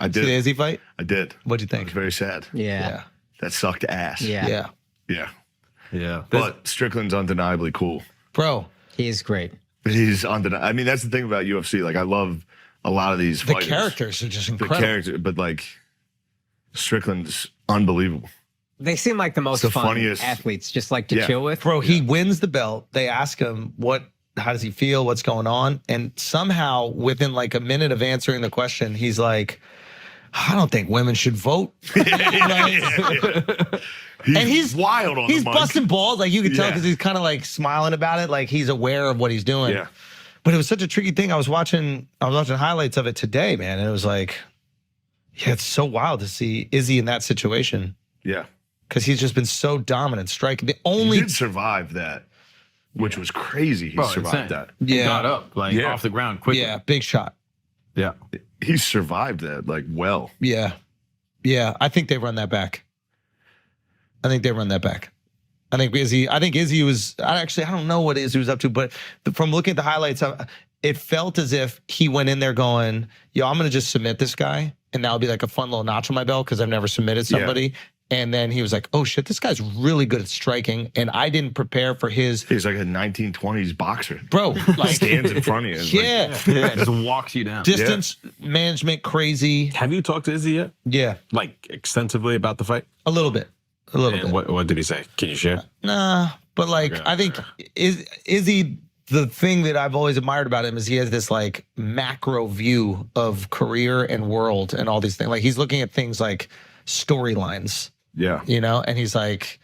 I did. See the Izzy fight? I did. What'd you I think? was very sad. Yeah. That sucked ass. Yeah. Yeah. But Strickland's undeniably cool. Bro. He is great. He's undeniable. I mean, that's the thing about UFC. Like, I love a lot of these The fighters. characters are just incredible. The character, but like, Strickland's unbelievable. They seem like the most the fun funniest athletes, just like to chill with. Bro, he wins the belt. They ask him how does he feel? What's going on? And somehow within like a minute of answering the question, he's like, I don't think women should vote. He's and he's wild on he's the mic. busting balls. Like you can tell because he's kind of like smiling about it. Like he's aware of what he's doing. Yeah. But it was such a tricky thing. I was watching highlights of it today, man. And it was like, yeah, it's so wild to see Izzy in that situation. Yeah. Because he's just been so dominant, striking. The He only did survive that, which was crazy. He survived that. He got up off the ground quickly. Yeah, big shot. Yeah. He survived that like well. Yeah. Yeah. I think they run that back. I think Izzy was, I don't know what Izzy was up to, but from looking at the highlights, it felt as if he went in there going, yo, I'm going to just submit this guy. And that'll be like a fun little notch on my belt because I've never submitted somebody. Yeah. And then he was like, oh shit, this guy's really good at striking. And I didn't prepare for his. He's like a 1920s boxer. Bro, like stands in front of you. Yeah. Just walks you down. Distance management crazy. Have you talked to Izzy yet? Yeah. Like extensively about the fight? A little bit. And what did he say? Can you share? Nah, but like I think Izzy, the thing that I've always admired about him is he has this like macro view of career and world and all these things. Like he's looking at things like storylines. Yeah. You know, and he's like,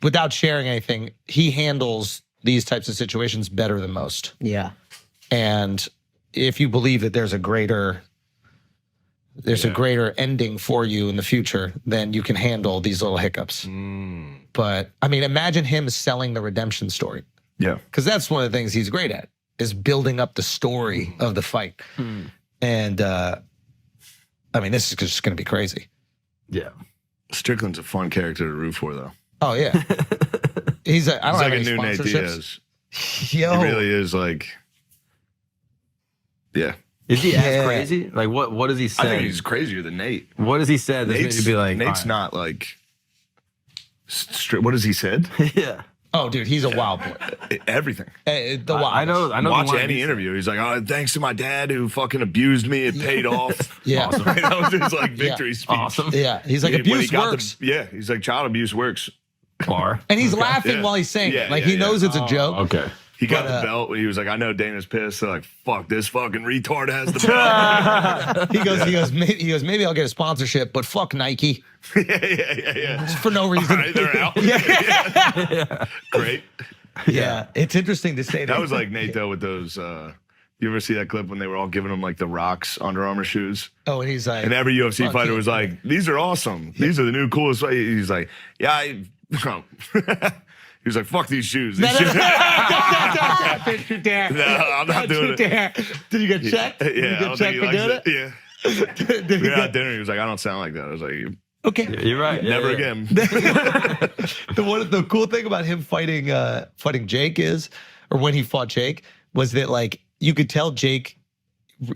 without sharing anything, he handles these types of situations better than most. Yeah. And if you believe that there's a greater ending for you in the future, then you can handle these little hiccups. But I mean, imagine him selling the redemption story. Yeah. Because that's one of the things he's great at, is building up the story of the fight. And I mean, this is just going to be crazy. Yeah. Strickland's a fun character to root for, though. Oh, yeah. He's like a new Nate Diaz. Yo. He really is like, yeah. Is he as crazy? Like, what does he say? I think he's crazier than Nate. What does he say that's made you be like, Nate's not like, what has he said? Yeah. Oh, dude, he's a wild boy. Everything. I know. Watch any interview. He's like, oh, thanks to my dad who fucking abused me, it paid off. Yeah. Awesome. That was his like victory speech. Awesome. Yeah. He's like, abuse works. He's like, child abuse works. Bar. And he's laughing while he's saying it. Like, he knows it's a joke. Okay. He got the belt. He was like, I know Dana's pissed. So like, fuck, this fucking retard has the belt. he goes, maybe I'll get a sponsorship, but fuck Nike. Yeah. Just for no reason. All right, they're out. Great. Yeah. It's interesting to say that was like Nate though with those. You ever see that clip when they were all giving him like the Rocks Under Armour shoes? Oh, and he's like, and every UFC fighter was like, these are awesome. These are the new coolest. He's like, yeah, he was like, fuck these shoes. Don't you dare. No, I'm not doing it. Did you get checked? Yeah. Did you get checked for doing it? Yeah. We were at dinner. He was like, I don't sound like that. I was like, okay. Yeah, you're right. Never again. The cool thing about him fighting Jake or when he fought Jake, was that like you could tell Jake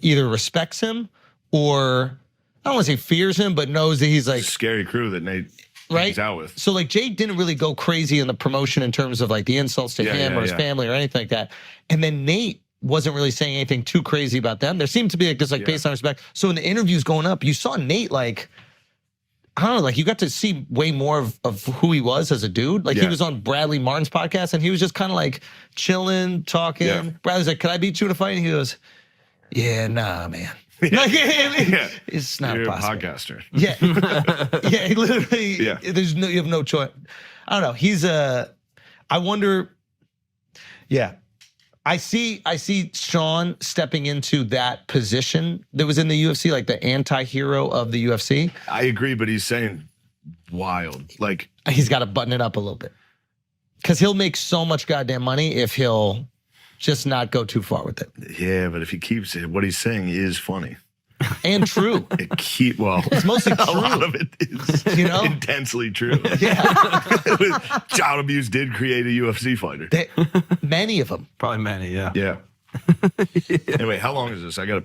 either respects him or I don't want to say fears him, but knows that he's like scary crew that Nate hangs out with. So like Jake didn't really go crazy in the promotion in terms of like the insults to him or his family or anything like that. And then Nate wasn't really saying anything too crazy about them. There seemed to be like just like based on respect. So in the interviews going up, you saw Nate like, I don't know, like you got to see way more of who he was as a dude. Like he was on Bradley Martin's podcast and he was just kind of like chilling, talking. Yeah. Bradley's like, can I beat you in a fight? And he goes, yeah, nah, man. Like, it's not possible. You're a podcaster. Yeah. Yeah, literally, you have no choice. I don't know. He's I wonder, I see Sean stepping into that position that was in the UFC, like the anti-hero of the UFC. I agree, but he's saying wild. Like he's got to button it up a little bit. Because he'll make so much goddamn money if he'll just not go too far with it. Yeah, but if he keeps it, what he's saying is funny. And true. It's mostly true. A lot of it is intensely true. Yeah. Child abuse did create a UFC fighter. Many of them. Probably many, yeah. Yeah. Anyway, how long is this? I got to piss.